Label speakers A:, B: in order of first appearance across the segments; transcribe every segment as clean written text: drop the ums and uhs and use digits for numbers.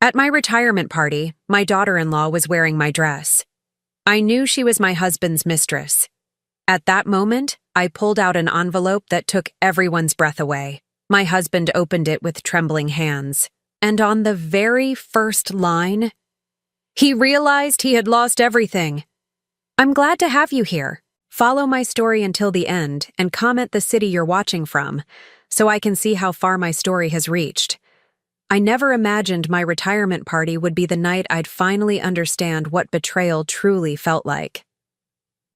A: At my retirement party, my daughter-in-law was wearing my dress. I knew she was my husband's mistress. At that moment, I pulled out an envelope that took everyone's breath away. My husband opened it with trembling hands. And on the very first line, he realized he had lost everything. I'm glad to have you here. Follow my story until the end and comment the city you're watching from, so I can see how far my story has reached. I never imagined my retirement party would be the night I'd finally understand what betrayal truly felt like.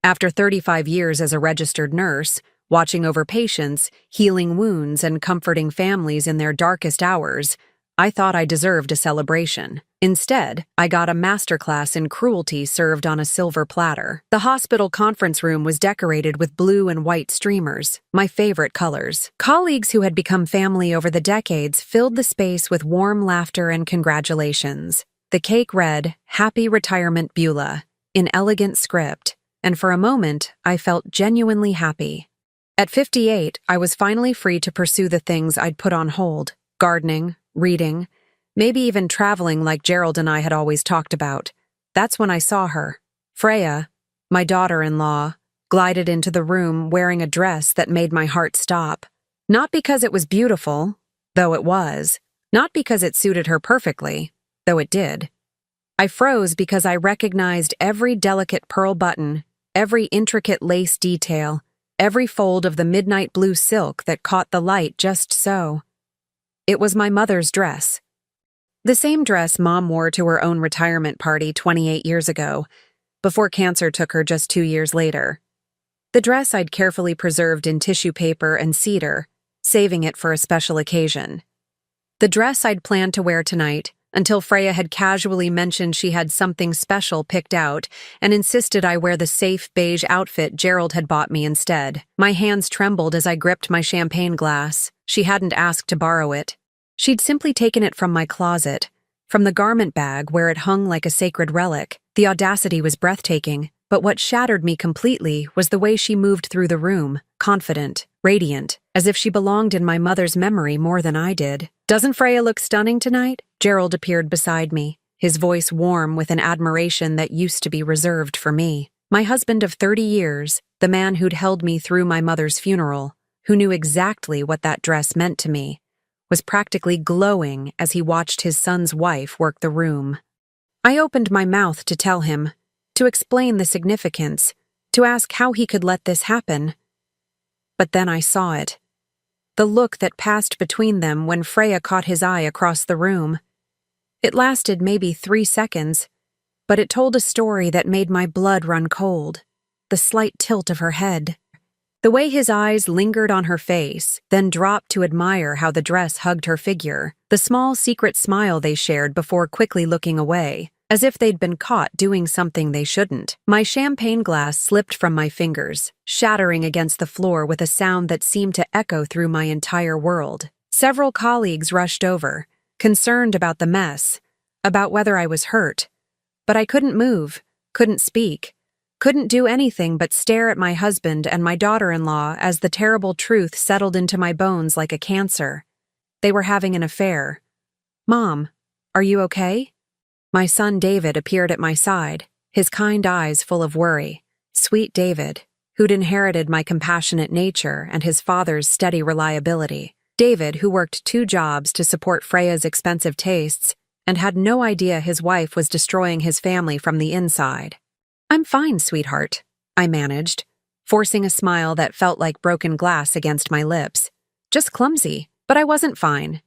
A: After 35 years as a registered nurse, watching over patients, healing wounds, and comforting families in their darkest hours, I thought I deserved a celebration. Instead, I got a masterclass in cruelty served on a silver platter. The hospital conference room was decorated with blue and white streamers, my favorite colors. Colleagues who had become family over the decades filled the space with warm laughter and congratulations. The cake read, "Happy Retirement, Beulah," in elegant script, and for a moment, I felt genuinely happy. At 58, I was finally free to pursue the things I'd put on hold: gardening, reading, maybe even traveling like Gerald and I had always talked about. That's when I saw her. Freya, my daughter-in-law, glided into the room wearing a dress that made my heart stop. Not because it was beautiful, though it was. Not because it suited her perfectly, though it did. I froze because I recognized every delicate pearl button, every intricate lace detail, every fold of the midnight blue silk that caught the light just so. It was my mother's dress. The same dress Mom wore to her own retirement party 28 years ago, before cancer took her just 2 years later. The dress I'd carefully preserved in tissue paper and cedar, saving it for a special occasion. The dress I'd planned to wear tonight, until Freya had casually mentioned she had something special picked out and insisted I wear the safe beige outfit Gerald had bought me instead. My hands trembled as I gripped my champagne glass. She hadn't asked to borrow it. She'd simply taken it from my closet, from the garment bag where it hung like a sacred relic. The audacity was breathtaking, but what shattered me completely was the way she moved through the room, confident, radiant, as if she belonged in my mother's memory more than I did. "Doesn't Freya look stunning tonight?" Gerald appeared beside me, his voice warm with an admiration that used to be reserved for me. My husband of 30 years, the man who'd held me through my mother's funeral, who knew exactly what that dress meant to me, was practically glowing as he watched his son's wife work the room. I opened my mouth to tell him, to explain the significance, to ask how he could let this happen. But then I saw it. The look that passed between them when Freya caught his eye across the room. It lasted maybe 3 seconds, but it told a story that made my blood run cold. The slight tilt of her head. The way his eyes lingered on her face, then dropped to admire how the dress hugged her figure. The small secret smile they shared before quickly looking away, as if they'd been caught doing something they shouldn't. My champagne glass slipped from my fingers, shattering against the floor with a sound that seemed to echo through my entire world. Several colleagues rushed over, concerned about the mess, about whether I was hurt. But I couldn't move, couldn't speak, couldn't do anything but stare at my husband and my daughter-in-law as the terrible truth settled into my bones like a cancer. They were having an affair. "Mom, are you okay?" My son David appeared at my side, his kind eyes full of worry. Sweet David, who'd inherited my compassionate nature and his father's steady reliability. David, who worked 2 jobs to support Freya's expensive tastes and had no idea his wife was destroying his family from the inside. "I'm fine, sweetheart," I managed, forcing a smile that felt like broken glass against my lips. "Just clumsy, but I wasn't fine."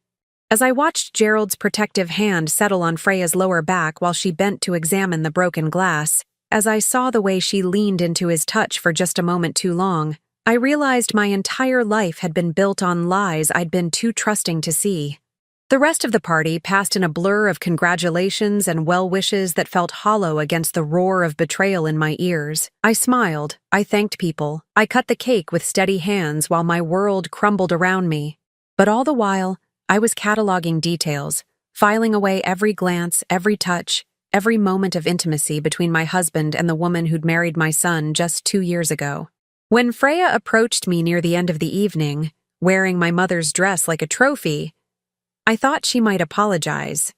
A: As I watched Gerald's protective hand settle on Freya's lower back while she bent to examine the broken glass, as I saw the way she leaned into his touch for just a moment too long, I realized my entire life had been built on lies I'd been too trusting to see. The rest of the party passed in a blur of congratulations and well-wishes that felt hollow against the roar of betrayal in my ears. I smiled, I thanked people, I cut the cake with steady hands while my world crumbled around me. But all the while, I was cataloging details, filing away every glance, every touch, every moment of intimacy between my husband and the woman who'd married my son just 2 years ago. When Freya approached me near the end of the evening, wearing my mother's dress like a trophy, I thought she might apologize.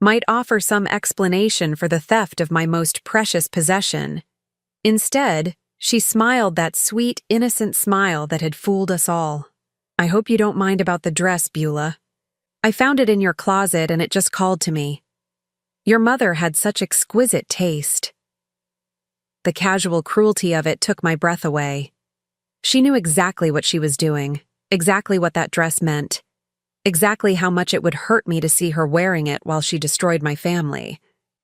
A: might offer some explanation for the theft of my most precious possession. Instead, she smiled that sweet, innocent smile that had fooled us all. "I hope you don't mind about the dress, Beulah. I found it in your closet and it just called to me. Your mother had such exquisite taste." The casual cruelty of it took my breath away. She knew exactly what she was doing, exactly what that dress meant, exactly how much it would hurt me to see her wearing it while she destroyed my family.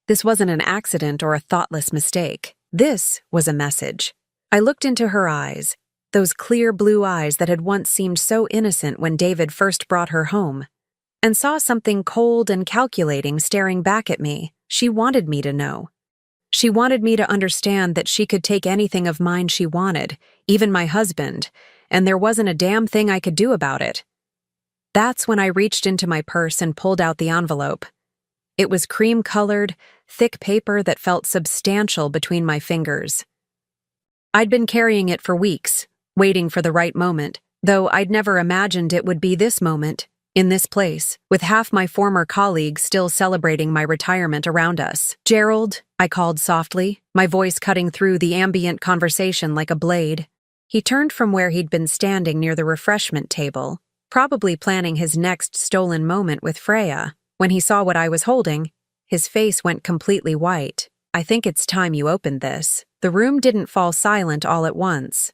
A: This wasn't an accident or a thoughtless mistake. This was a message. I looked into her eyes, those clear blue eyes that had once seemed so innocent when David first brought her home, and saw something cold and calculating staring back at me. She wanted me to know. She wanted me to understand that she could take anything of mine she wanted, even my husband, and there wasn't a damn thing I could do about it. That's when I reached into my purse and pulled out the envelope. It was cream-colored, thick paper that felt substantial between my fingers. I'd been carrying it for weeks, waiting for the right moment, though I'd never imagined it would be this moment, in this place, with half my former colleagues still celebrating my retirement around us. "Gerald," I called softly, my voice cutting through the ambient conversation like a blade. He turned from where he'd been standing near the refreshment table, probably planning his next stolen moment with Freya. When he saw what I was holding, his face went completely white. "I think it's time you opened this." The room didn't fall silent all at once.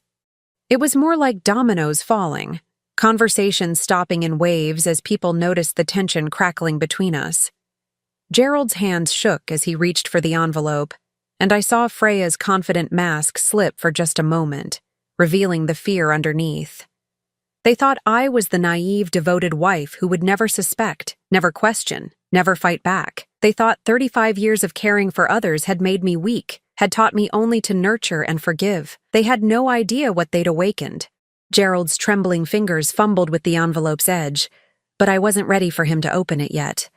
A: It was more like dominoes falling, conversations stopping in waves as people noticed the tension crackling between us. Gerald's hands shook as he reached for the envelope, and I saw Freya's confident mask slip for just a moment, revealing the fear underneath. They thought I was the naive, devoted wife who would never suspect, never question, never fight back. They thought 35 years of caring for others had made me weak, had taught me only to nurture and forgive. They had no idea what they'd awakened. Gerald's trembling fingers fumbled with the envelope's edge, but I wasn't ready for him to open it yet.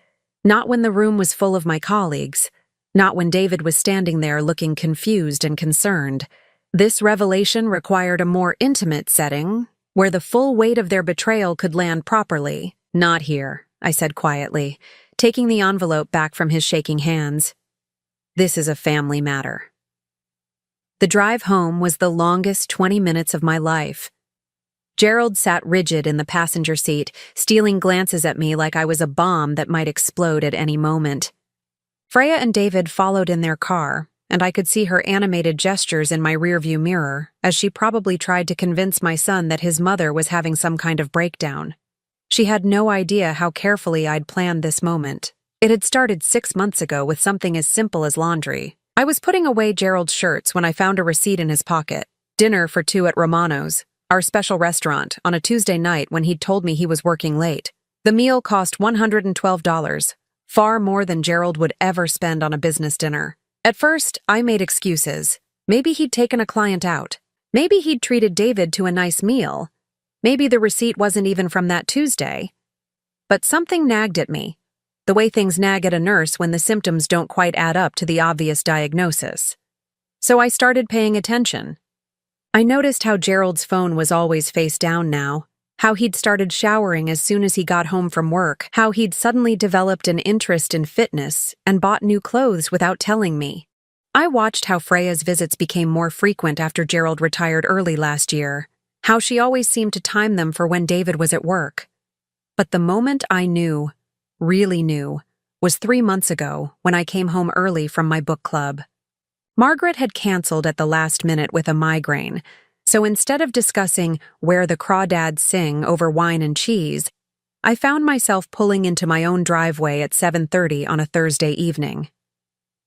A: Not when the room was full of my colleagues. Not when David was standing there looking confused and concerned. This revelation required a more intimate setting, where the full weight of their betrayal could land properly. "Not here," I said quietly, taking the envelope back from his shaking hands. "This is a family matter." The drive home was the longest 20 minutes of my life. Gerald sat rigid in the passenger seat, stealing glances at me like I was a bomb that might explode at any moment. Freya and David followed in their car, and I could see her animated gestures in my rearview mirror as she probably tried to convince my son that his mother was having some kind of breakdown. She had no idea how carefully I'd planned this moment. It had started 6 months ago with something as simple as laundry. I was putting away Gerald's shirts when I found a receipt in his pocket. Dinner for 2 at Romano's, our special restaurant, on a Tuesday night when he'd told me he was working late. The meal cost $112, far more than Gerald would ever spend on a business dinner. At first, I made excuses. Maybe he'd taken a client out. Maybe he'd treated David to a nice meal. Maybe the receipt wasn't even from that Tuesday. But something nagged at me, the way things nag at a nurse when the symptoms don't quite add up to the obvious diagnosis. So I started paying attention. I noticed how Gerald's phone was always face down now, how he'd started showering as soon as he got home from work, how he'd suddenly developed an interest in fitness and bought new clothes without telling me. I watched how Freya's visits became more frequent after Gerald retired early last year, how she always seemed to time them for when David was at work. But the moment I knew, really knew, was 3 months ago when I came home early from my book club. Margaret had canceled at the last minute with a migraine, so instead of discussing where the crawdads sing over wine and cheese, I found myself pulling into my own driveway at 7:30 on a Thursday evening.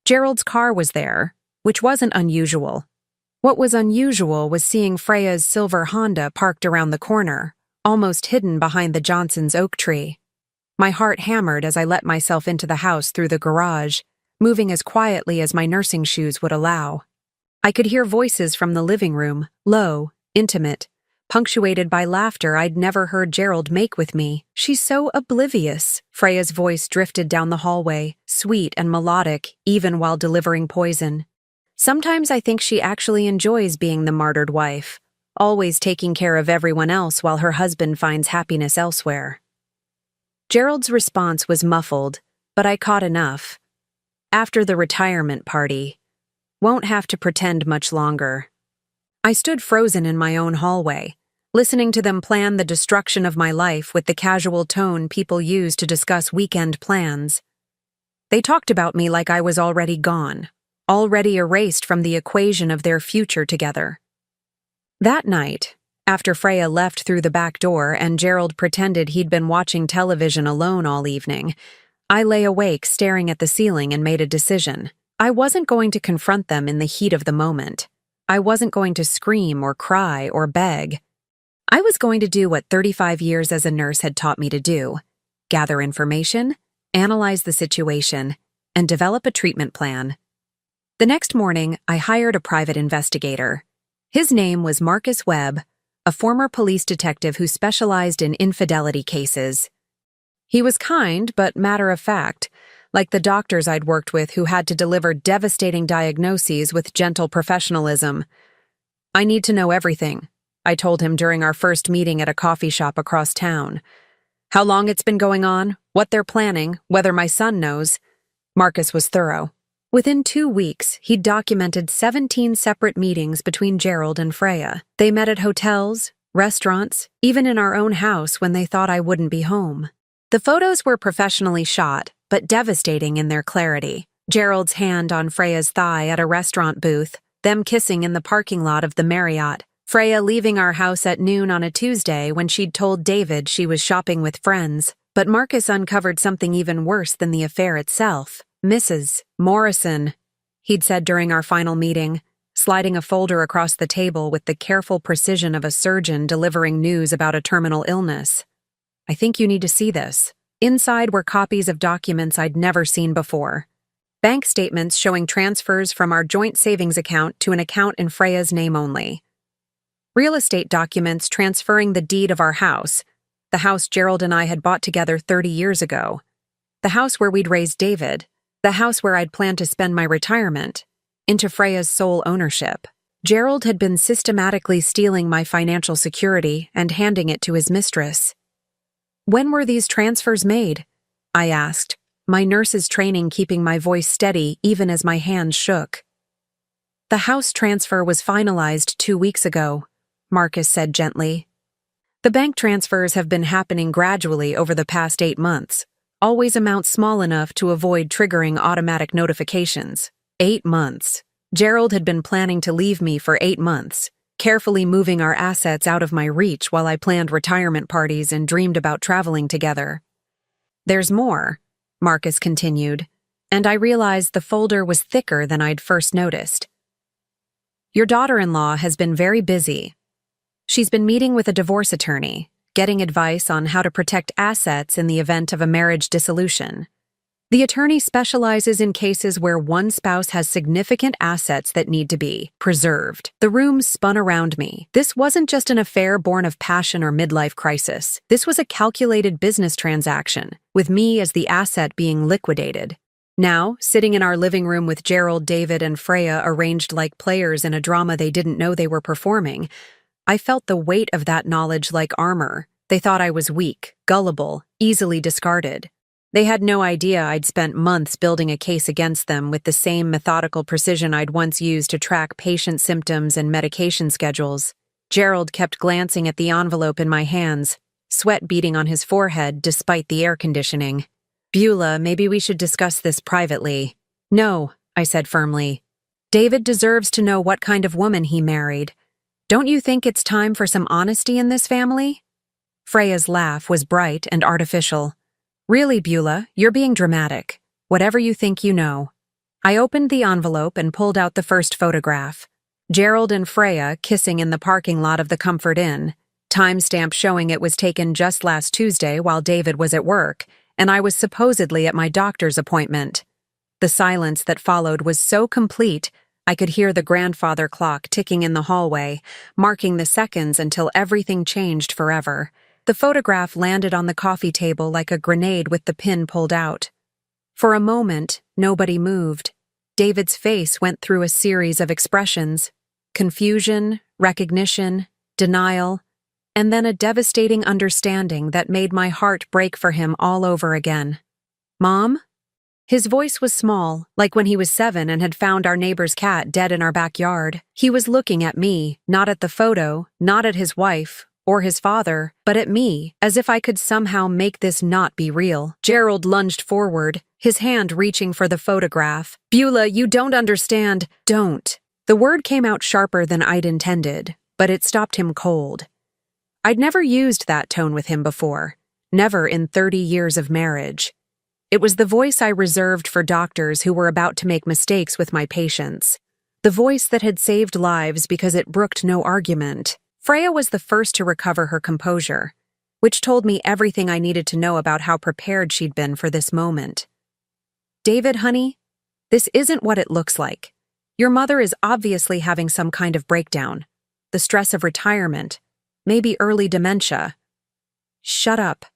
A: Gerald's car was there, which wasn't unusual. What was unusual was seeing Freya's silver Honda parked around the corner, almost hidden behind the Johnson's oak tree. My heart hammered as I let myself into the house through the garage, moving as quietly as my nursing shoes would allow. I could hear voices from the living room, low, intimate, punctuated by laughter I'd never heard Gerald make with me. "She's so oblivious," Freya's voice drifted down the hallway, sweet and melodic, even while delivering poison. "Sometimes I think she actually enjoys being the martyred wife, always taking care of everyone else while her husband finds happiness elsewhere." Gerald's response was muffled, but I caught enough. After the retirement party. Won't have to pretend much longer. I stood frozen in my own hallway, listening to them plan the destruction of my life with the casual tone people use to discuss weekend plans. They talked about me like I was already gone, already erased from the equation of their future together. That night, after Freya left through the back door and Gerald pretended he'd been watching television alone all evening, I lay awake staring at the ceiling and made a decision. I wasn't going to confront them in the heat of the moment. I wasn't going to scream or cry or beg. I was going to do what 35 years as a nurse had taught me to do: gather information, analyze the situation, and develop a treatment plan. The next morning, I hired a private investigator. His name was Marcus Webb, a former police detective who specialized in infidelity cases. He was kind but matter-of-fact, like the doctors I'd worked with who had to deliver devastating diagnoses with gentle professionalism. "I need to know everything," I told him during our first meeting at a coffee shop across town. "How long it's been going on, what they're planning, whether my son knows." Marcus was thorough. Within 2 weeks, he'd documented 17 separate meetings between Gerald and Freya. They met at hotels, restaurants, even in our own house when they thought I wouldn't be home. The photos were professionally shot, but devastating in their clarity. Gerald's hand on Freya's thigh at a restaurant booth, them kissing in the parking lot of the Marriott, Freya leaving our house at noon on a Tuesday when she'd told David she was shopping with friends. But Marcus uncovered something even worse than the affair itself. "Mrs. Morrison," he'd said during our final meeting, sliding a folder across the table with the careful precision of a surgeon delivering news about a terminal illness. "I think you need to see this." Inside were copies of documents I'd never seen before. Bank statements showing transfers from our joint savings account to an account in Freya's name only. Real estate documents transferring the deed of our house, the house Gerald and I had bought together 30 years ago, the house where we'd raised David, the house where I'd planned to spend my retirement, into Freya's sole ownership. Gerald had been systematically stealing my financial security and handing it to his mistress. "When were these transfers made?" I asked, my nurse's training keeping my voice steady even as my hands shook. "The house transfer was finalized 2 weeks ago," Marcus said gently. "The bank transfers have been happening gradually over the past 8 months, always amounts small enough to avoid triggering automatic notifications. 8 months. Gerald had been planning to leave me for 8 months, carefully moving our assets out of my reach while I planned retirement parties and dreamed about traveling together." "There's more," Marcus continued, and I realized the folder was thicker than I'd first noticed. "Your daughter-in-law has been very busy. She's been meeting with a divorce attorney, getting advice on how to protect assets in the event of a marriage dissolution. The attorney specializes in cases where one spouse has significant assets that need to be preserved." The room spun around me. This wasn't just an affair born of passion or midlife crisis. This was a calculated business transaction, with me as the asset being liquidated. Now, sitting in our living room with Gerald, David, and Freya arranged like players in a drama they didn't know they were performing, I felt the weight of that knowledge like armor. They thought I was weak, gullible, easily discarded. They had no idea I'd spent months building a case against them with the same methodical precision I'd once used to track patient symptoms and medication schedules. Gerald kept glancing at the envelope in my hands, sweat beading on his forehead despite the air conditioning. "Beulah, maybe we should discuss this privately." "No," I said firmly. "David deserves to know what kind of woman he married. Don't you think it's time for some honesty in this family?" Freya's laugh was bright and artificial. "Really, Beulah, you're being dramatic. Whatever you think you know." I opened the envelope and pulled out the first photograph. Gerald and Freya kissing in the parking lot of the Comfort Inn, timestamp showing it was taken just last Tuesday while David was at work, and I was supposedly at my doctor's appointment. The silence that followed was so complete, I could hear the grandfather clock ticking in the hallway, marking the seconds until everything changed forever. The photograph landed on the coffee table like a grenade with the pin pulled out. For a moment, nobody moved. David's face went through a series of expressions: confusion, recognition, denial, and then a devastating understanding that made my heart break for him all over again. "Mom?" His voice was small, like when he was 7 and had found our neighbor's cat dead in our backyard. He was looking at me, not at the photo, not at his wife, or his father, but at me, as if I could somehow make this not be real. Gerald lunged forward, his hand reaching for the photograph. "Beulah, you don't understand." "Don't." The word came out sharper than I'd intended, but it stopped him cold. I'd never used that tone with him before, never in 30 years of marriage. It was the voice I reserved for doctors who were about to make mistakes with my patients. The voice that had saved lives because it brooked no argument. Freya was the first to recover her composure, which told me everything I needed to know about how prepared she'd been for this moment. "David, honey, this isn't what it looks like. Your mother is obviously having some kind of breakdown. The stress of retirement, maybe early dementia." "Shut up."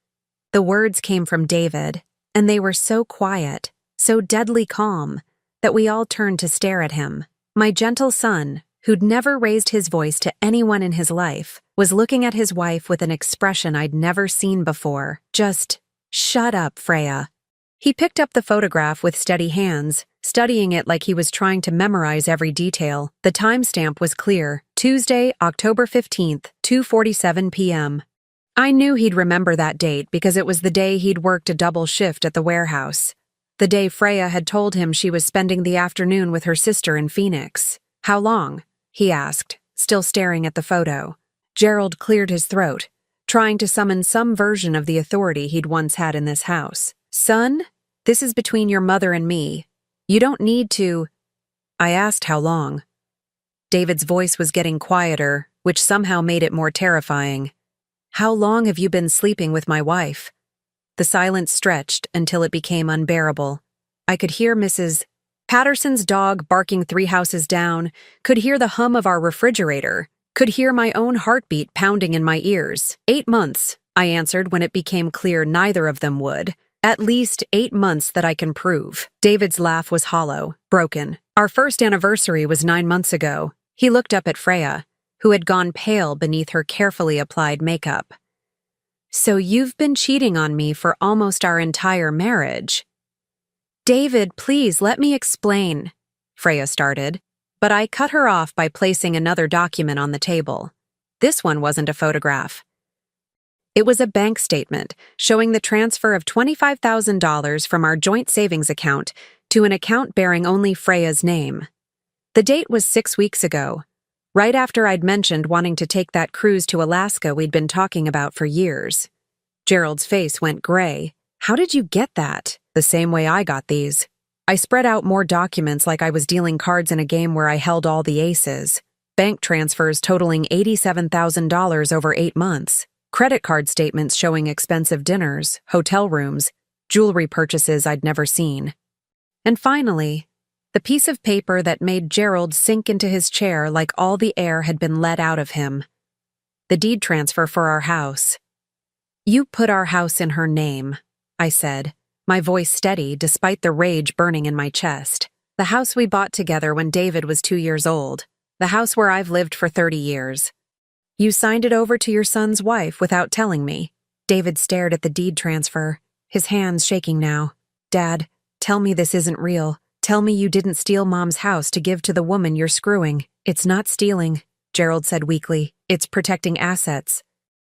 A: The words came from David, and they were so quiet, so deadly calm, that we all turned to stare at him. My gentle son, who'd never raised his voice to anyone in his life, was looking at his wife with an expression I'd never seen before. Just, "Shut up, Freya." He picked up the photograph with steady hands, studying it like he was trying to memorize every detail. The timestamp was clear: Tuesday, October 15th, 2:47 p.m. I knew he'd remember that date because it was the day he'd worked a double shift at the warehouse. The day Freya had told him she was spending the afternoon with her sister in Phoenix. "How long?" he asked, still staring at the photo. Gerald cleared his throat, trying to summon some version of the authority he'd once had in this house. "Son, this is between your mother and me. You don't need to—" I asked how long. David's voice was getting quieter, which somehow made it more terrifying. "How long have you been sleeping with my wife?" The silence stretched until it became unbearable. I could hear Mrs. Patterson's dog barking 3 houses down, could hear the hum of our refrigerator, could hear my own heartbeat pounding in my ears. 8 months, I answered when it became clear neither of them would. "At least 8 months that I can prove." David's laugh was hollow, broken. "Our first anniversary was 9 months ago." He looked up at Freya, who had gone pale beneath her carefully applied makeup. "So you've been cheating on me for almost our entire marriage." "David, please let me explain," Freya started, but I cut her off by placing another document on the table. This one wasn't a photograph. It was a bank statement showing the transfer of $25,000 from our joint savings account to an account bearing only Freya's name. The date was 6 weeks ago, right after I'd mentioned wanting to take that cruise to Alaska we'd been talking about for years. Gerald's face went gray. "How did you get that?" "The same way I got these." I spread out more documents like I was dealing cards in a game where I held all the aces. Bank transfers totaling $87,000 over 8 months. Credit card statements showing expensive dinners, hotel rooms, jewelry purchases I'd never seen. And finally, the piece of paper that made Gerald sink into his chair like all the air had been let out of him. The deed transfer for our house. "You put our house in her name," I said, my voice steady despite the rage burning in my chest. "The house we bought together when David was 2 years old. The house where I've lived for 30 years. You signed it over to your son's wife without telling me." David stared at the deed transfer, his hands shaking now. "Dad, tell me this isn't real. Tell me you didn't steal Mom's house to give to the woman you're screwing." "It's not stealing," Gerald said weakly. "It's protecting assets.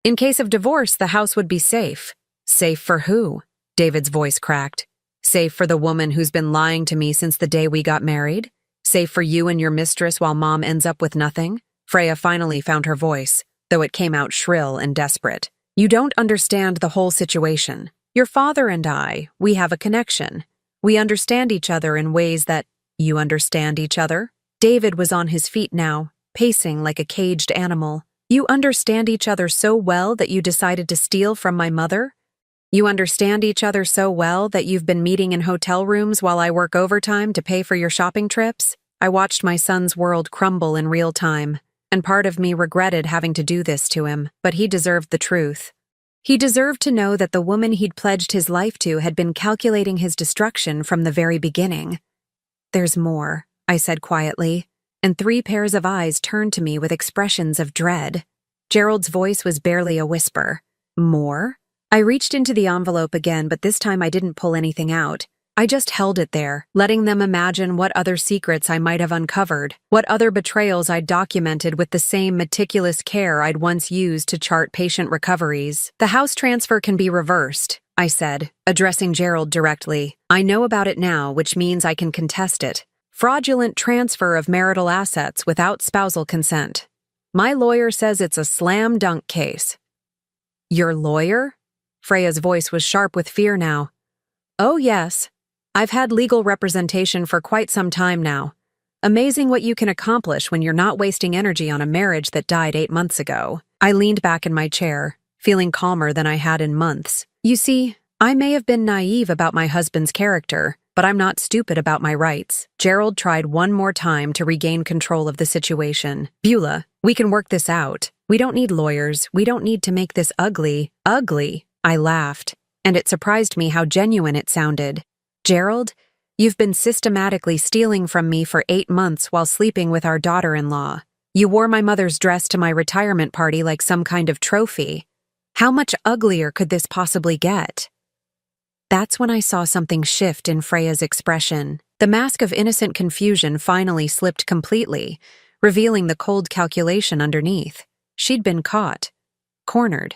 A: In case of divorce, the house would be safe." "Safe for who?" David's voice cracked. "Safe for the woman who's been lying to me since the day we got married? Safe for you and your mistress while Mom ends up with nothing?" Freya finally found her voice, though it came out shrill and desperate. "You don't understand the whole situation. Your father and I, we have a connection. We understand each other in ways that—" "You understand each other?" David was on his feet now, pacing like a caged animal. "You understand each other so well that you decided to steal from my mother? You understand each other so well that you've been meeting in hotel rooms while I work overtime to pay for your shopping trips?" I watched my son's world crumble in real time, and part of me regretted having to do this to him, but he deserved the truth. He deserved to know that the woman he'd pledged his life to had been calculating his destruction from the very beginning. "There's more," I said quietly, and 3 pairs of eyes turned to me with expressions of dread. Gerald's voice was barely a whisper. "More?" I reached into the envelope again, but this time I didn't pull anything out. I just held it there, letting them imagine what other secrets I might have uncovered, what other betrayals I'd documented with the same meticulous care I'd once used to chart patient recoveries. The house transfer can be reversed, I said, addressing Gerald directly. I know about it now, which means I can contest it. Fraudulent transfer of marital assets without spousal consent. My lawyer says it's a slam dunk case. Your lawyer? Freya's voice was sharp with fear now. Oh, yes. I've had legal representation for quite some time now. Amazing what you can accomplish when you're not wasting energy on a marriage that died 8 months ago. I leaned back in my chair, feeling calmer than I had in months. You see, I may have been naive about my husband's character, but I'm not stupid about my rights. Gerald tried one more time to regain control of the situation. Beulah, we can work this out. We don't need lawyers. We don't need to make this ugly. Ugly, I laughed, and it surprised me how genuine it sounded. Gerald, you've been systematically stealing from me for 8 months while sleeping with our daughter-in-law. You wore my mother's dress to my retirement party like some kind of trophy. How much uglier could this possibly get? That's when I saw something shift in Freya's expression. The mask of innocent confusion finally slipped completely, revealing the cold calculation underneath. She'd been caught, cornered,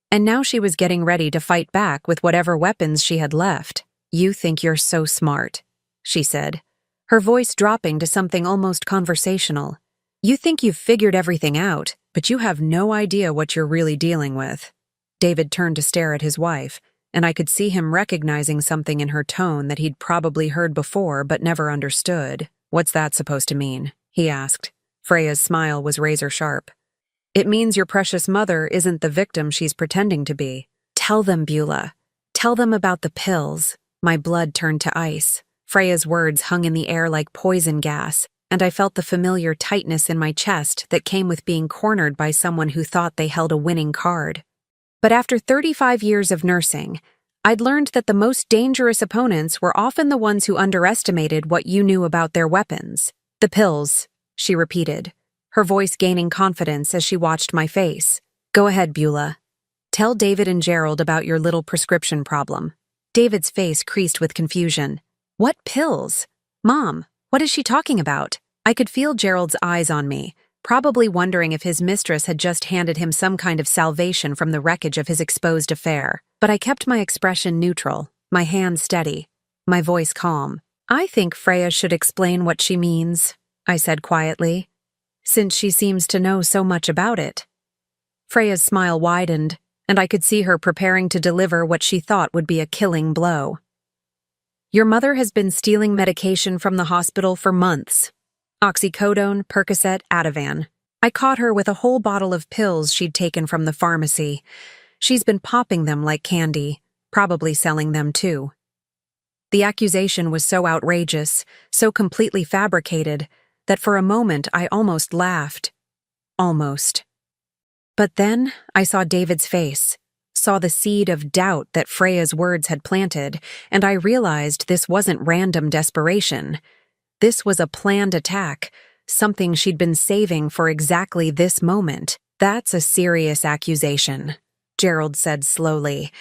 A: and now she was getting ready to fight back with whatever weapons she had left. You think you're so smart, she said, her voice dropping to something almost conversational. You think you've figured everything out, but you have no idea what you're really dealing with. David turned to stare at his wife, and I could see him recognizing something in her tone that he'd probably heard before but never understood. What's that supposed to mean? He asked. Freya's smile was razor sharp. It means your precious mother isn't the victim she's pretending to be. Tell them, Beulah. Tell them about the pills. My blood turned to ice. Freya's words hung in the air like poison gas, and I felt the familiar tightness in my chest that came with being cornered by someone who thought they held a winning card. But after 35 years of nursing, I'd learned that the most dangerous opponents were often the ones who underestimated what you knew about their weapons. The pills, she repeated, her voice gaining confidence as she watched my face. Go ahead, Beulah. Tell David and Gerald about your little prescription problem. David's face creased with confusion. What pills? Mom, what is she talking about? I could feel Gerald's eyes on me, probably wondering if his mistress had just handed him some kind of salvation from the wreckage of his exposed affair. But I kept my expression neutral, my hand steady, my voice calm. I think Freya should explain what she means, I said quietly, since she seems to know so much about it. Freya's smile widened, and I could see her preparing to deliver what she thought would be a killing blow. Your mother has been stealing medication from the hospital for months. Oxycodone, Percocet, Ativan. I caught her with a whole bottle of pills she'd taken from the pharmacy. She's been popping them like candy, probably selling them too. The accusation was so outrageous, so completely fabricated, that for a moment I almost laughed. Almost. But then I saw David's face, saw the seed of doubt that Freya's words had planted, and I realized this wasn't random desperation. This was a planned attack, something she'd been saving for exactly this moment. That's a serious accusation, Gerald said slowly,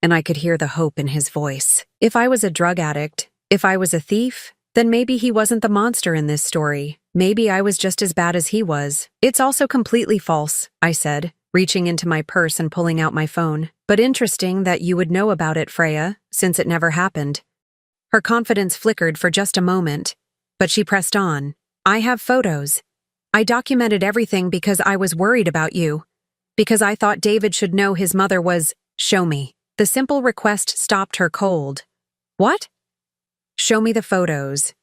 A: and I could hear the hope in his voice. If I was a drug addict, if I was a thief, then maybe he wasn't the monster in this story. Maybe I was just as bad as he was. It's also completely false, I said, reaching into my purse and pulling out my phone. But interesting that you would know about it, Freya, since it never happened. Her confidence flickered for just a moment, but she pressed on. I have photos. I documented everything because I was worried about you. Because I thought David should know his mother was. Show me. The simple request stopped her cold. What? Show me the photos.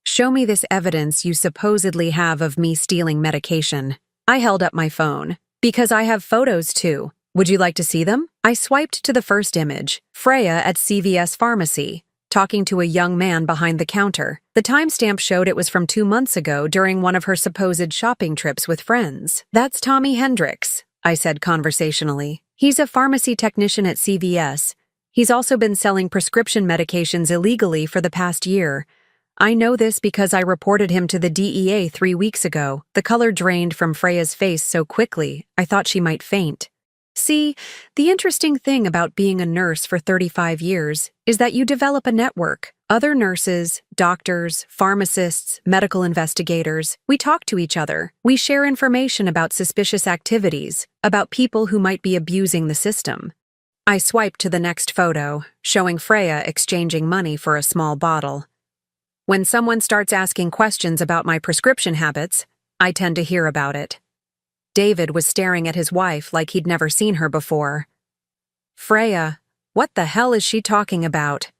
A: Show me this evidence you supposedly have of me stealing medication. I held up my phone. Because I have photos too. Would you like to see them? I swiped to the first image. Freya at CVS Pharmacy, talking to a young man behind the counter. The timestamp showed it was from 2 months ago during one of her supposed shopping trips with friends. That's Tommy Hendricks, I said conversationally. He's a pharmacy technician at CVS. He's also been selling prescription medications illegally for the past year. I know this because I reported him to the DEA 3 weeks ago. The color drained from Freya's face so quickly, I thought she might faint. See, the interesting thing about being a nurse for 35 years is that you develop a network, Other nurses, doctors, pharmacists, medical investigators, we talk to each other. We share information about suspicious activities, about people who might be abusing the system. I swiped to the next photo, showing Freya exchanging money for a small bottle. When someone starts asking questions about my prescription habits, I tend to hear about it. David was staring at his wife like he'd never seen her before. Freya, what the hell is she talking about?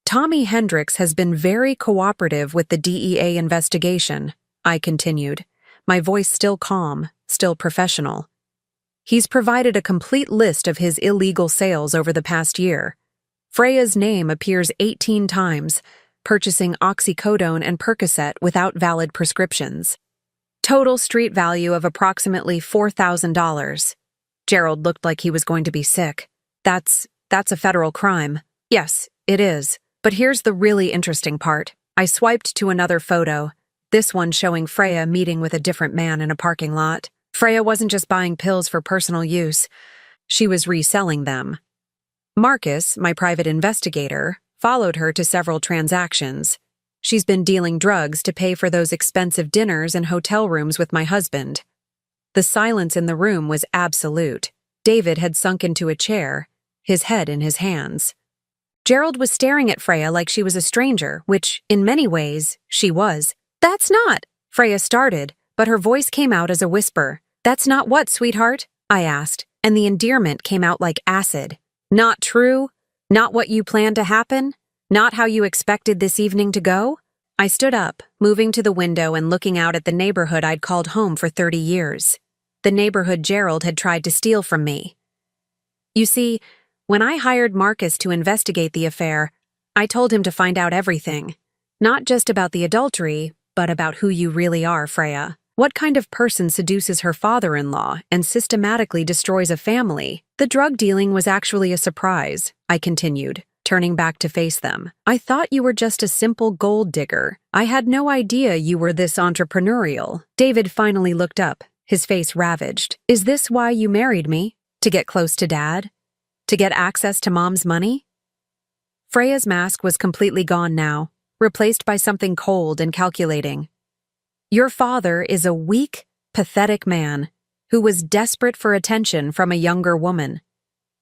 A: Tommy Hendricks has been very cooperative with the DEA investigation, I continued, my voice still calm, still professional. He's provided a complete list of his illegal sales over the past year. Freya's name appears 18 times, purchasing oxycodone and Percocet without valid prescriptions. Total street value of approximately $4,000. Gerald looked like he was going to be sick. That's a federal crime. Yes, it is. But here's the really interesting part. I swiped to another photo, this one showing Freya meeting with a different man in a parking lot. Freya wasn't just buying pills for personal use, she was reselling them. Marcus, my private investigator, followed her to several transactions. She's been dealing drugs to pay for those expensive dinners and hotel rooms with my husband. The silence in the room was absolute. David had sunk into a chair, his head in his hands. Gerald was staring at Freya like she was a stranger, which, in many ways, she was. "That's not," Freya started, but her voice came out as a whisper. "That's not what, sweetheart?" I asked, and the endearment came out like acid. "Not true? Not what you planned to happen? Not how you expected this evening to go?" I stood up, moving to the window and looking out at the neighborhood I'd called home for 30 years. The neighborhood Gerald had tried to steal from me. You see, when I hired Marcus to investigate the affair, I told him to find out everything. Not just about the adultery, but about who you really are, Freya. What kind of person seduces her father-in-law and systematically destroys a family? The drug dealing was actually a surprise, I continued, turning back to face them. I thought you were just a simple gold digger. I had no idea you were this entrepreneurial. David finally looked up, his face ravaged. "Is this why you married me? To get close to Dad? To get access to Mom's money?" Freya's mask was completely gone now, replaced by something cold and calculating. "Your father is a weak, pathetic man who was desperate for attention from a younger woman.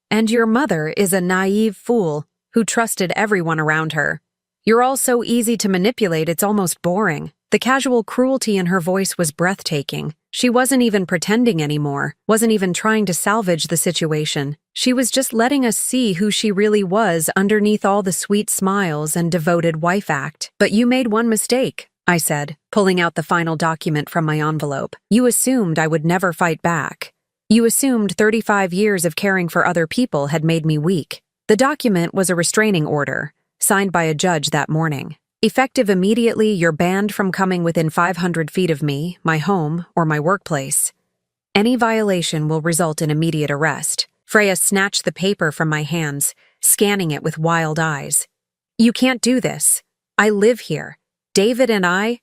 A: And your mother is a naive fool who trusted everyone around her. You're all so easy to manipulate it's almost boring." The casual cruelty in her voice was breathtaking. She wasn't even pretending anymore, wasn't even trying to salvage the situation. She was just letting us see who she really was underneath all the sweet smiles and devoted wife act. "But you made one mistake," I said, pulling out the final document from my envelope. "You assumed I would never fight back. You assumed 35 years of caring for other people had made me weak." The document was a restraining order, signed by a judge that morning. "Effective immediately, you're banned from coming within 500 feet of me, my home, or my workplace. Any violation will result in immediate arrest." Freya snatched the paper from my hands, scanning it with wild eyes. "You can't do this. I live here. David and I—"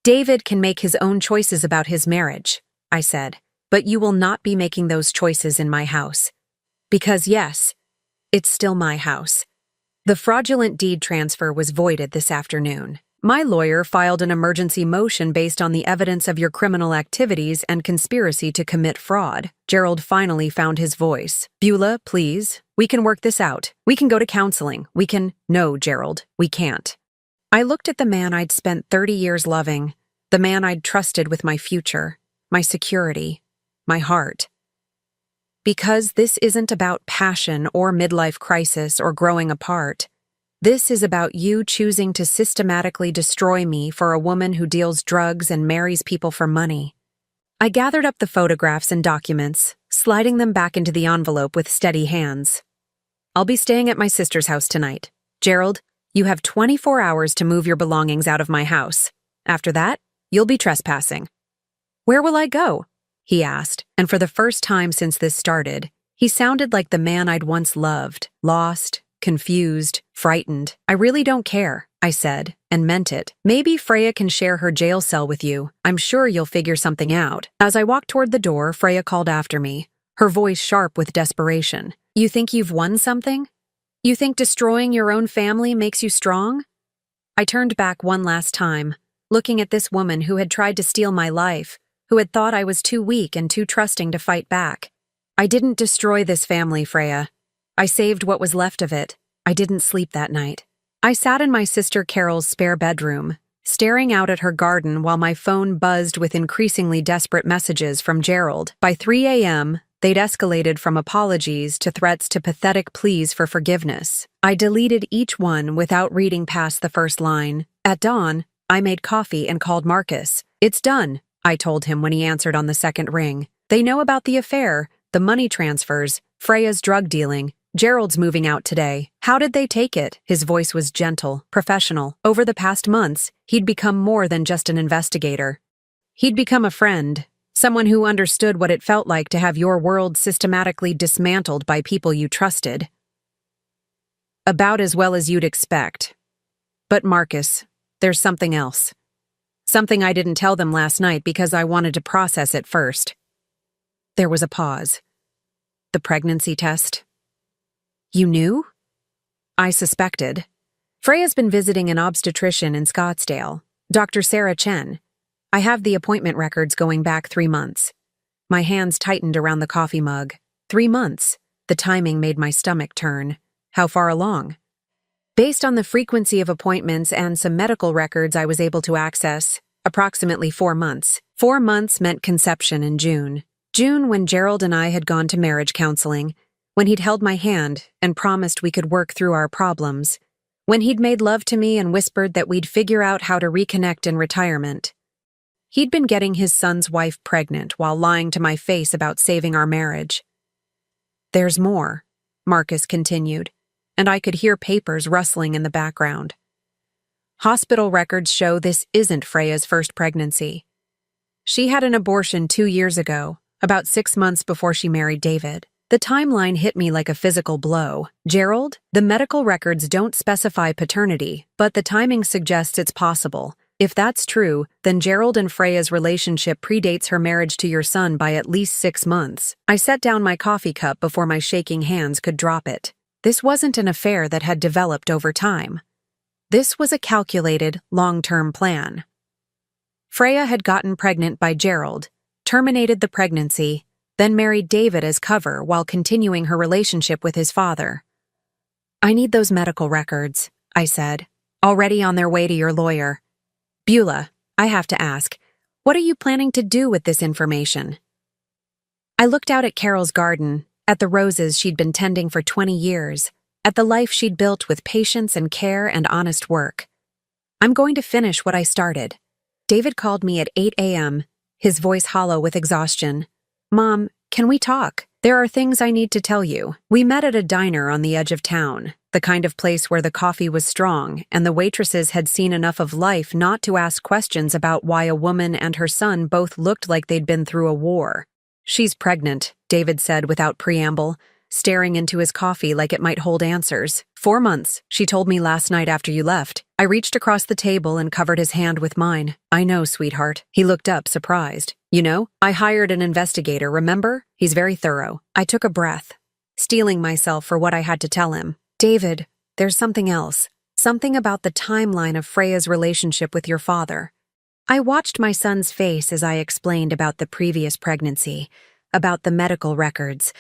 A: "David can make his own choices about his marriage," I said, "but you will not be making those choices in my house. Because yes, it's still my house." The fraudulent deed transfer was voided this afternoon. My lawyer filed an emergency motion based on the evidence of your criminal activities and conspiracy to commit fraud. Gerald finally found his voice. "Beulah, please, we can work this out. We can go to counseling. We can—" "No, Gerald, we can't." I looked at the man I'd spent 30 years loving, the man I'd trusted with my future, my security, my heart. "Because this isn't about passion or midlife crisis or growing apart. This is about you choosing to systematically destroy me for a woman who deals drugs and marries people for money." I gathered up the photographs and documents, sliding them back into the envelope with steady hands. "I'll be staying at my sister's house tonight. Gerald, you have 24 hours to move your belongings out of my house. After that, you'll be trespassing." "Where will I go?" he asked, and for the first time since this started, he sounded like the man I'd once loved, lost, confused, frightened. "I really don't care," I said, and meant it. "Maybe Freya can share her jail cell with you. I'm sure you'll figure something out." As I walked toward the door, Freya called after me, her voice sharp with desperation. "You think you've won something? You think destroying your own family makes you strong? I turned back one last time, looking at this woman who had tried to steal my life, who had thought I was too weak and too trusting to fight back. I didn't destroy this family, Freya. I saved what was left of it. I didn't sleep that night. I sat in my sister Carol's spare bedroom, staring out at her garden while my phone buzzed with increasingly desperate messages from Gerald. By 3 a.m., they'd escalated from apologies to threats to pathetic pleas for forgiveness. I deleted each one without reading past the first line. At dawn, I made coffee and called Marcus. "It's done," I told him when he answered on the second ring. "They know about the affair, the money transfers, Freya's drug dealing. Gerald's moving out today. How did they take it?" His voice was gentle, professional. Over the past months, he'd become more than just an investigator. He'd become a friend, someone who understood what it felt like to have your world systematically dismantled by people you trusted. About as well as you'd expect. But Marcus, there's something else. Something I didn't tell them last night because I wanted to process it first. There was a pause. The pregnancy test. You knew? I suspected. Freya's been visiting an obstetrician in Scottsdale, Dr. Sarah Chen. I have the appointment records going back 3 months. My hands tightened around the coffee mug. 3 months. The timing made my stomach turn. How far along? Based on the frequency of appointments and some medical records I was able to access, approximately 4 months. 4 months meant conception in June. June, when Gerald and I had gone to marriage counseling, when he'd held my hand and promised we could work through our problems, when he'd made love to me and whispered that we'd figure out how to reconnect in retirement. He'd been getting his son's wife pregnant while lying to my face about saving our marriage. "There's more," Marcus continued, and I could hear papers rustling in the background. Hospital records show this isn't Freya's first pregnancy. She had an abortion 2 years ago, about 6 months before she married David. The timeline hit me like a physical blow. Gerald, the medical records don't specify paternity, but the timing suggests it's possible. If that's true, then Gerald and Freya's relationship predates her marriage to your son by at least 6 months. I set down my coffee cup before my shaking hands could drop it. This wasn't an affair that had developed over time. This was a calculated, long-term plan. Freya had gotten pregnant by Gerald, terminated the pregnancy, then married David as cover while continuing her relationship with his father. "I need those medical records," I said, "already on their way to your lawyer. Beulah, I have to ask, what are you planning to do with this information?" I looked out at Carol's garden, at the roses she'd been tending for 20 years, at the life she'd built with patience and care and honest work. "I'm going to finish what I started." David called me at 8 a.m., his voice hollow with exhaustion. "Mom, can we talk? There are things I need to tell you." We met at a diner on the edge of town, the kind of place where the coffee was strong and the waitresses had seen enough of life not to ask questions about why a woman and her son both looked like they'd been through a war. "She's pregnant," David said without preamble, staring into his coffee like it might hold answers. 4 months, she told me last night after you left. I reached across the table and covered his hand with mine. "I know, sweetheart." He looked up, surprised. "You know, I hired an investigator, remember? He's very thorough." I took a breath, steeling myself for what I had to tell him. "David, there's something else. Something about the timeline of Freya's relationship with your father." I watched my son's face as I explained about the previous pregnancy, about the medical records,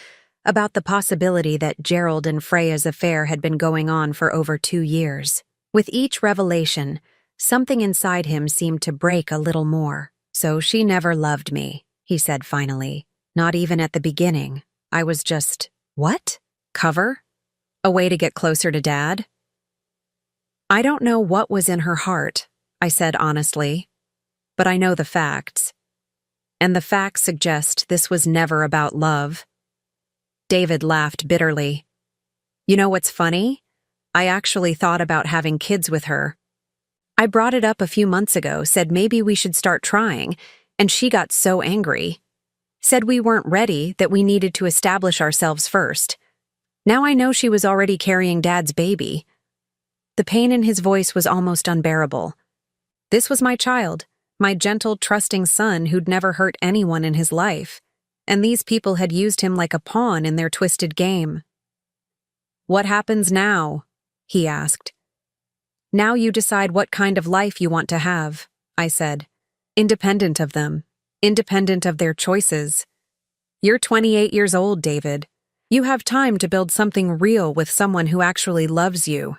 A: about the possibility that Gerald and Freya's affair had been going on for over 2 years. With each revelation, something inside him seemed to break a little more. "So she never loved me," he said finally. "Not even at the beginning. I was just, what? Cover? A way to get closer to Dad?" "I don't know what was in her heart," I said honestly, "but I know the facts. And the facts suggest this was never about love." David laughed bitterly. "You know what's funny? I actually thought about having kids with her. I brought it up a few months ago, said maybe we should start trying, and she got so angry. Said we weren't ready, that we needed to establish ourselves first. Now I know she was already carrying Dad's baby." The pain in his voice was almost unbearable. This was my child, my gentle, trusting son who'd never hurt anyone in his life, and these people had used him like a pawn in their twisted game. "What happens now?" he asked. "Now you decide what kind of life you want to have," I said. "Independent of them. Independent of their choices. You're 28 years old, David. You have time to build something real with someone who actually loves you.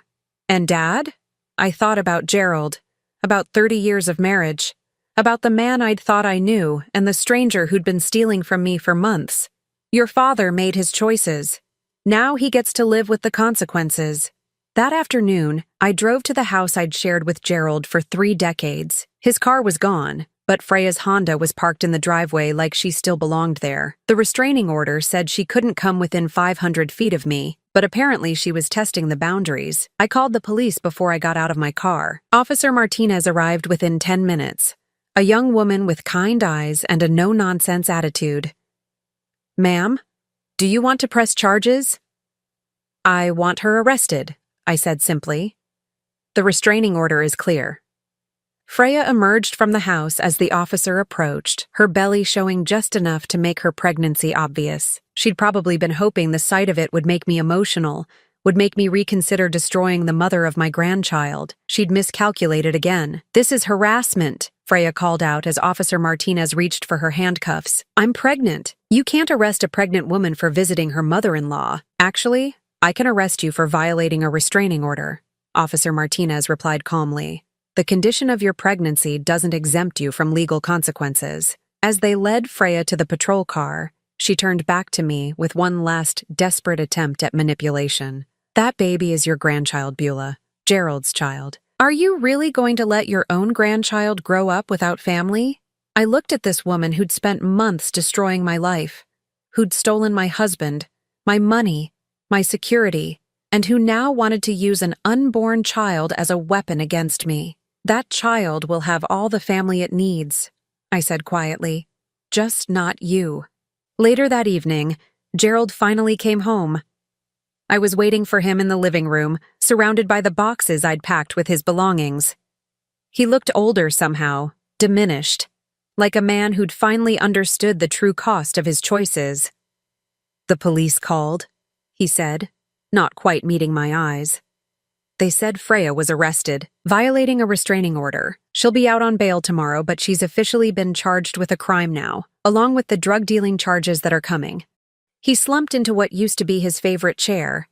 A: And Dad?" I thought about Gerald, about 30 years of marriage, about the man I'd thought I knew and the stranger who'd been stealing from me for months. "Your father made his choices. Now he gets to live with the consequences." That afternoon, I drove to the house I'd shared with Gerald for 3 decades. His car was gone, but Freya's Honda was parked in the driveway like she still belonged there. The restraining order said she couldn't come within 500 feet of me, but apparently she was testing the boundaries. I called the police before I got out of my car. Officer Martinez arrived within 10 minutes, a young woman with kind eyes and a no-nonsense attitude. "Ma'am, do you want to press charges?" "I want her arrested," I said simply. "The restraining order is clear." Freya emerged from the house as the officer approached, her belly showing just enough to make her pregnancy obvious. She'd probably been hoping the sight of it would make me emotional, would make me reconsider destroying the mother of my grandchild. She'd miscalculated again. "This is harassment," Freya called out as Officer Martinez reached for her handcuffs. "I'm pregnant. You can't arrest a pregnant woman for visiting her mother-in-law. Actually, I can arrest you for violating a restraining order," Officer Martinez replied calmly. "The condition of your pregnancy doesn't exempt you from legal consequences." As they led Freya to the patrol car, she turned back to me with one last desperate attempt at manipulation. "That baby is your grandchild, Beulah. Gerald's child. Are you really going to let your own grandchild grow up without family?" I looked at this woman who'd spent months destroying my life, who'd stolen my husband, my money, my security, and who now wanted to use an unborn child as a weapon against me. "That child will have all the family it needs," I said quietly. "Just not you." Later that evening, Gerald finally came home. I was waiting for him in the living room, surrounded by the boxes I'd packed with his belongings. He looked older somehow, diminished, like a man who'd finally understood the true cost of his choices. "The police called," he said, not quite meeting my eyes. "They said Freya was arrested, violating a restraining order. She'll be out on bail tomorrow, but she's officially been charged with a crime now, along with the drug-dealing charges that are coming." He slumped into what used to be his favorite chair,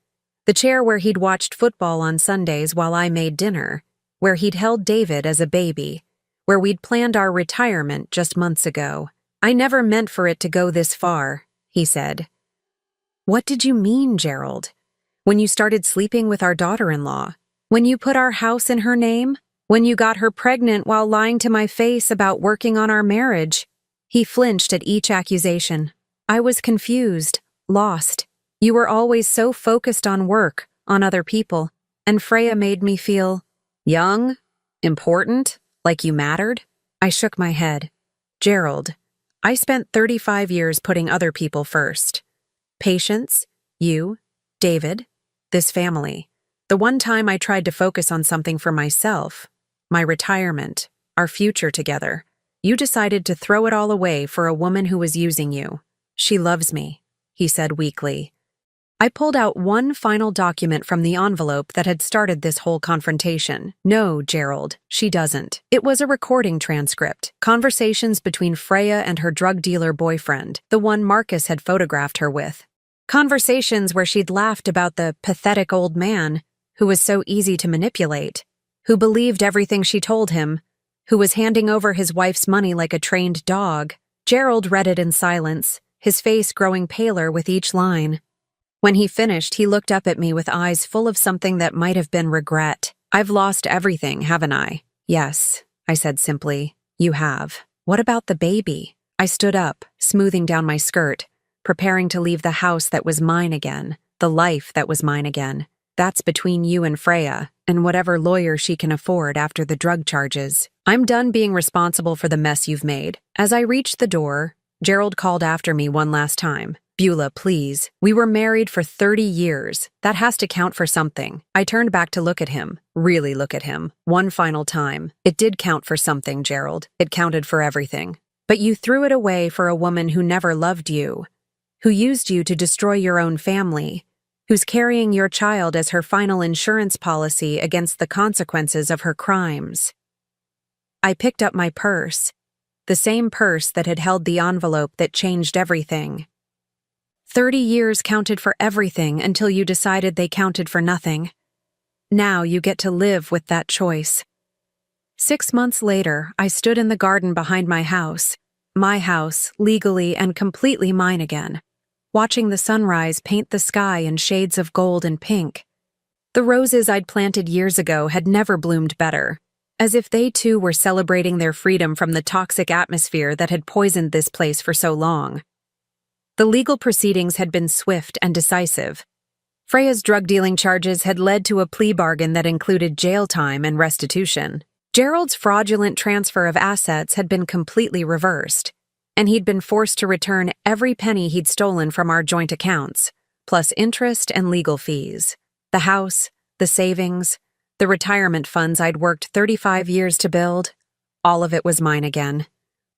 A: the chair where he'd watched football on Sundays while I made dinner, where he'd held David as a baby, where we'd planned our retirement just months ago. "I never meant for it to go this far," he said. "What did you mean, Gerald? When you started sleeping with our daughter-in-law? When you put our house in her name? When you got her pregnant while lying to my face about working on our marriage?" He flinched at each accusation. "I was confused, lost. You were always so focused on work, on other people, and Freya made me feel young, important, like you mattered." I shook my head. "Gerald, I spent 35 years putting other people first. Patience, you, David, this family. The one time I tried to focus on something for myself, my retirement, our future together, you decided to throw it all away for a woman who was using you." "She loves me," he said weakly. I pulled out one final document from the envelope that had started this whole confrontation. "No, Gerald, she doesn't." It was a recording transcript, conversations between Freya and her drug dealer boyfriend, the one Marcus had photographed her with. Conversations where she'd laughed about the pathetic old man who was so easy to manipulate, who believed everything she told him, who was handing over his wife's money like a trained dog. Gerald read it in silence, his face growing paler with each line. When he finished, he looked up at me with eyes full of something that might have been regret. "I've lost everything, haven't I?" "Yes," I said simply. "You have. What about the baby?" I stood up, smoothing down my skirt, preparing to leave the house that was mine again, the life that was mine again. "That's between you and Freya, and whatever lawyer she can afford after the drug charges. I'm done being responsible for the mess you've made." As I reached the door, Gerald called after me one last time. "Beulah, please. We were married for 30 years. That has to count for something." I turned back to look at him, really look at him, one final time. "It did count for something, Gerald. It counted for everything. But you threw it away for a woman who never loved you, who used you to destroy your own family, who's carrying your child as her final insurance policy against the consequences of her crimes. I picked up my purse, the same purse that had held the envelope that changed everything. 30 years counted for everything until you decided they counted for nothing. Now you get to live with that choice. 6 months later, I stood in the garden behind my house, legally and completely mine again, watching the sunrise paint the sky in shades of gold and pink. The roses I'd planted years ago had never bloomed better, as if they too were celebrating their freedom from the toxic atmosphere that had poisoned this place for so long. The legal proceedings had been swift and decisive. Freya's drug-dealing charges had led to a plea bargain that included jail time and restitution. Gerald's fraudulent transfer of assets had been completely reversed, and he'd been forced to return every penny he'd stolen from our joint accounts, plus interest and legal fees. The house, the savings, the retirement funds I'd worked 35 years to build, all of it was mine again.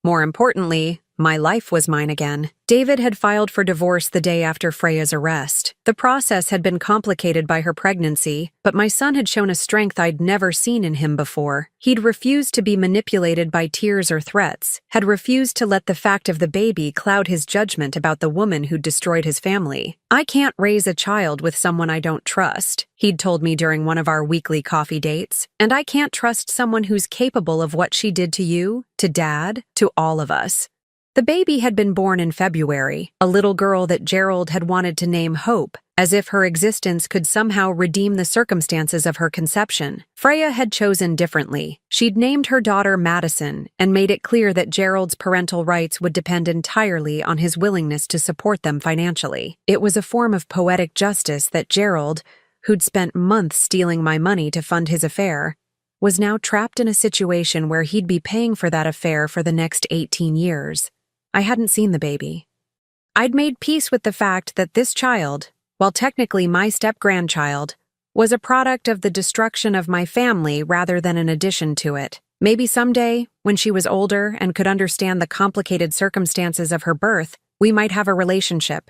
A: More importantly, my life was mine again. David had filed for divorce the day after Freya's arrest. The process had been complicated by her pregnancy, but my son had shown a strength I'd never seen in him before. He'd refused to be manipulated by tears or threats, had refused to let the fact of the baby cloud his judgment about the woman who'd destroyed his family. "I can't raise a child with someone I don't trust," he'd told me during one of our weekly coffee dates, "and I can't trust someone who's capable of what she did to you, to Dad, to all of us." The baby had been born in February, a little girl that Gerald had wanted to name Hope, as if her existence could somehow redeem the circumstances of her conception. Freya had chosen differently. She'd named her daughter Madison and made it clear that Gerald's parental rights would depend entirely on his willingness to support them financially. It was a form of poetic justice that Gerald, who'd spent months stealing my money to fund his affair, was now trapped in a situation where he'd be paying for that affair for the next 18 years. I hadn't seen the baby. I'd made peace with the fact that this child, while technically my step-grandchild, was a product of the destruction of my family rather than an addition to it. Maybe someday, when she was older and could understand the complicated circumstances of her birth, we might have a relationship.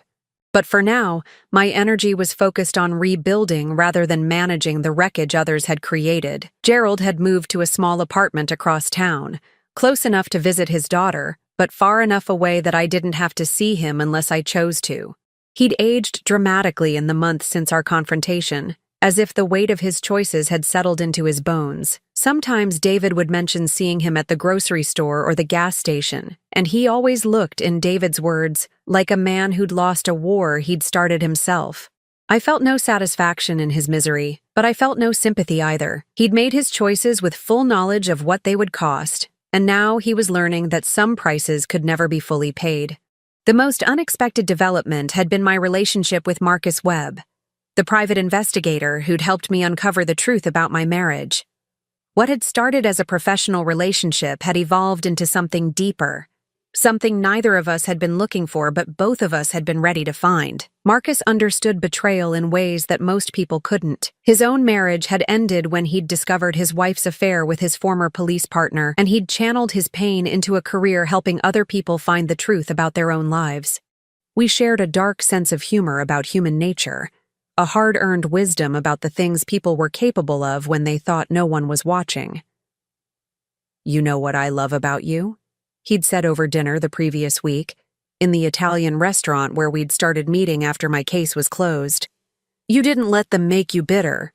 A: But for now, my energy was focused on rebuilding rather than managing the wreckage others had created. Gerald had moved to a small apartment across town, close enough to visit his daughter, but far enough away that I didn't have to see him unless I chose to. He'd aged dramatically in the months since our confrontation, as if the weight of his choices had settled into his bones. Sometimes David would mention seeing him at the grocery store or the gas station, and he always looked, in David's words, like a man who'd lost a war he'd started himself. I felt no satisfaction in his misery, but I felt no sympathy either. He'd made his choices with full knowledge of what they would cost, and now he was learning that some prices could never be fully paid. The most unexpected development had been my relationship with Marcus Webb, the private investigator who'd helped me uncover the truth about my marriage. What had started as a professional relationship had evolved into something deeper, something neither of us had been looking for but both of us had been ready to find. Marcus understood betrayal in ways that most people couldn't. His own marriage had ended when he'd discovered his wife's affair with his former police partner, and he'd channeled his pain into a career helping other people find the truth about their own lives. We shared a dark sense of humor about human nature, a hard-earned wisdom about the things people were capable of when they thought no one was watching. "You know what I love about you?" he'd said over dinner the previous week, in the Italian restaurant where we'd started meeting after my case was closed. "You didn't let them make you bitter.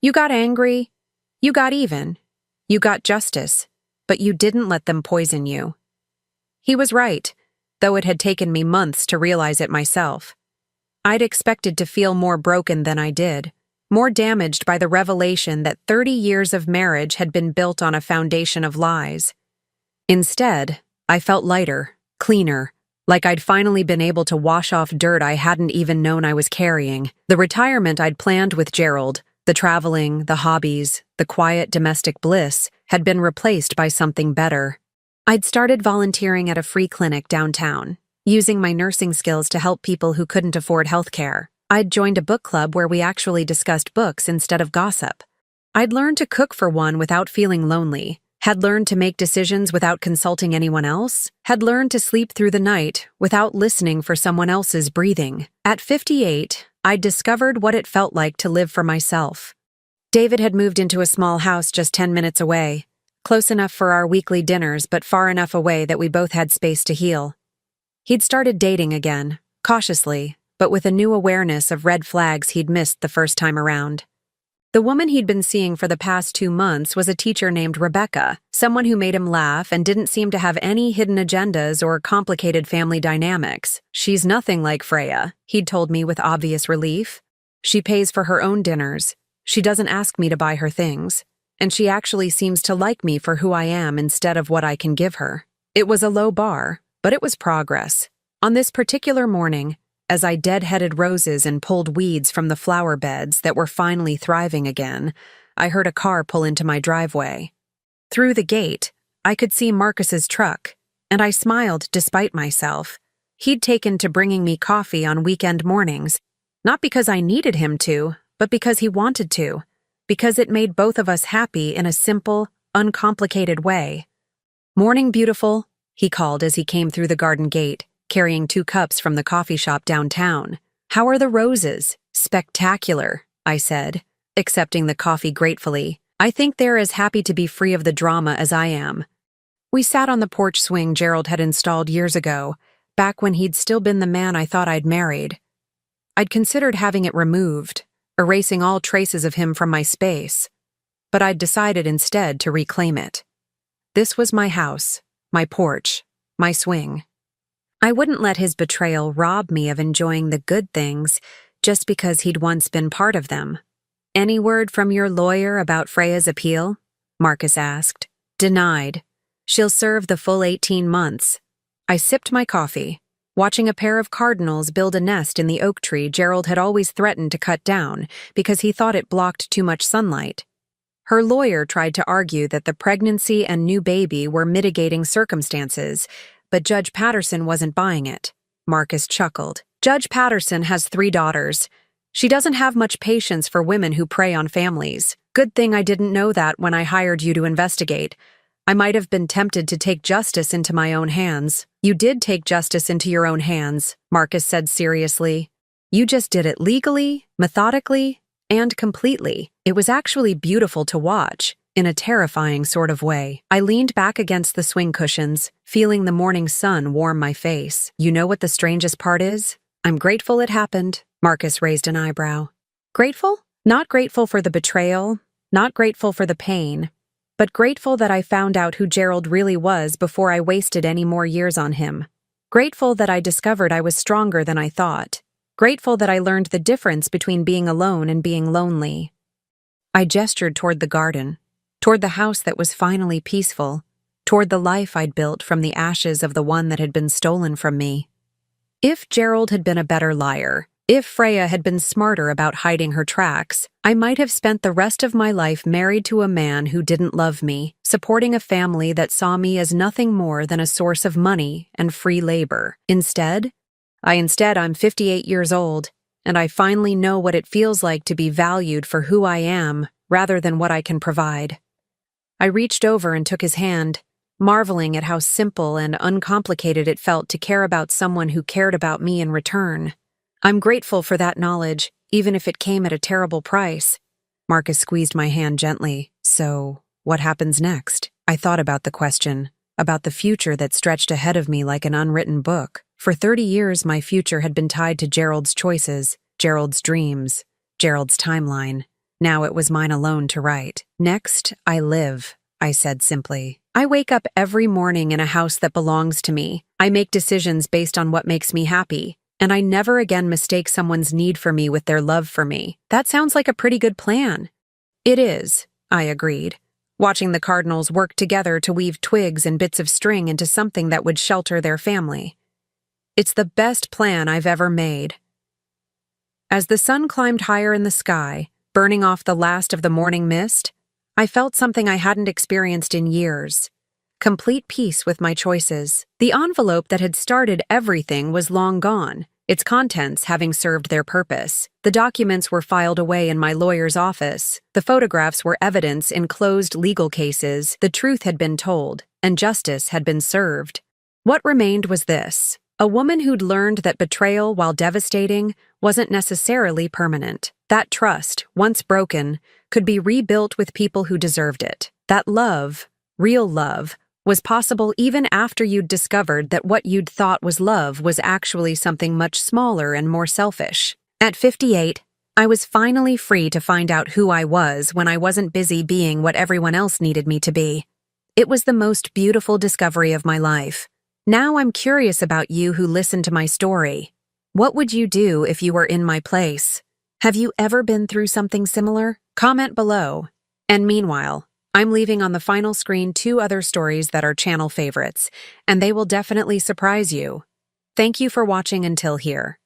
A: You got angry. You got even. You got justice. But you didn't let them poison you." He was right, though it had taken me months to realize it myself. I'd expected to feel more broken than I did, more damaged by the revelation that 30 years of marriage had been built on a foundation of lies. Instead, I felt lighter, cleaner, like I'd finally been able to wash off dirt I hadn't even known I was carrying. The retirement I'd planned with Gerald, the traveling, the hobbies, the quiet domestic bliss, had been replaced by something better. I'd started volunteering at a free clinic downtown, using my nursing skills to help people who couldn't afford healthcare. I'd joined a book club where we actually discussed books instead of gossip. I'd learned to cook for one without feeling lonely, had learned to make decisions without consulting anyone else, had learned to sleep through the night without listening for someone else's breathing. At 58, I'd discovered what it felt like to live for myself. David had moved into a small house just 10 minutes away, close enough for our weekly dinners but far enough away that we both had space to heal. He'd started dating again, cautiously, but with a new awareness of red flags he'd missed the first time around. The woman he'd been seeing for the past 2 months was a teacher named Rebecca, someone who made him laugh and didn't seem to have any hidden agendas or complicated family dynamics. She's nothing like Freya, he'd told me with obvious relief. She pays for her own dinners. She doesn't ask me to buy her things. And she actually seems to like me for who I am instead of what I can give her. It was a low bar, but it was progress. On this particular morning, as I deadheaded roses and pulled weeds from the flower beds that were finally thriving again, I heard a car pull into my driveway. Through the gate, I could see Marcus's truck, and I smiled despite myself. He'd taken to bringing me coffee on weekend mornings, not because I needed him to, but because he wanted to, because it made both of us happy in a simple, uncomplicated way. "Morning, beautiful," he called as he came through the garden gate, carrying 2 cups from the coffee shop downtown. "How are the roses?" "Spectacular," I said, accepting the coffee gratefully. "I think they're as happy to be free of the drama as I am." We sat on the porch swing Gerald had installed years ago, back when he'd still been the man I thought I'd married. I'd considered having it removed, erasing all traces of him from my space, but I'd decided instead to reclaim it. This was my house, my porch, my swing. I wouldn't let his betrayal rob me of enjoying the good things just because he'd once been part of them. "Any word from your lawyer about Freya's appeal?" Marcus asked. "Denied. She'll serve the full 18 months. I sipped my coffee, watching a pair of cardinals build a nest in the oak tree Gerald had always threatened to cut down because he thought it blocked too much sunlight. Her lawyer tried to argue that the pregnancy and new baby were mitigating circumstances, but Judge Patterson wasn't buying it. Marcus chuckled. "Judge Patterson has 3 daughters. She doesn't have much patience for women who prey on families. Good thing I didn't know that when I hired you to investigate. I might have been tempted to take justice into my own hands." "You did take justice into your own hands," Marcus said seriously. "You just did it legally, methodically, and completely. It was actually beautiful to watch, in a terrifying sort of way." I leaned back against the swing cushions, feeling the morning sun warm my face. "You know what the strangest part is? I'm grateful it happened." Marcus raised an eyebrow. "Grateful? Not grateful for the betrayal, not grateful for the pain, but grateful that I found out who Gerald really was before I wasted any more years on him. Grateful that I discovered I was stronger than I thought. Grateful that I learned the difference between being alone and being lonely." I gestured toward the garden, toward the house that was finally peaceful, toward the life I'd built from the ashes of the one that had been stolen from me. If Gerald had been a better liar, if Freya had been smarter about hiding her tracks, I might have spent the rest of my life married to a man who didn't love me, supporting a family that saw me as nothing more than a source of money and free labor. Instead, I'm 58 years old, and I finally know what it feels like to be valued for who I am rather than what I can provide. I reached over and took his hand, marveling at how simple and uncomplicated it felt to care about someone who cared about me in return. "I'm grateful for that knowledge, even if it came at a terrible price." Marcus squeezed my hand gently. "So, what happens next?" I thought about the question, about the future that stretched ahead of me like an unwritten book. For 30 years, my future had been tied to Gerald's choices, Gerald's dreams, Gerald's timeline. Now it was mine alone to write. "Next, I live," I said simply. "I wake up every morning in a house that belongs to me. I make decisions based on what makes me happy, and I never again mistake someone's need for me with their love for me." "That sounds like a pretty good plan." "It is," I agreed, watching the cardinals work together to weave twigs and bits of string into something that would shelter their family. "It's the best plan I've ever made." As the sun climbed higher in the sky, burning off the last of the morning mist, I felt something I hadn't experienced in years. Complete peace with my choices. The envelope that had started everything was long gone, its contents having served their purpose. The documents were filed away in my lawyer's office. The photographs were evidence in closed legal cases. The truth had been told, and justice had been served. What remained was this: a woman who'd learned that betrayal, while devastating, wasn't necessarily permanent. That trust, once broken, could be rebuilt with people who deserved it. That love, real love, was possible even after you'd discovered that what you'd thought was love was actually something much smaller and more selfish. At 58, I was finally free to find out who I was when I wasn't busy being what everyone else needed me to be. It was the most beautiful discovery of my life. Now I'm curious about you who listened to my story. What would you do if you were in my place? Have you ever been through something similar? Comment below. And meanwhile, I'm leaving on the final screen 2 other stories that are channel favorites, and they will definitely surprise you. Thank you for watching until here.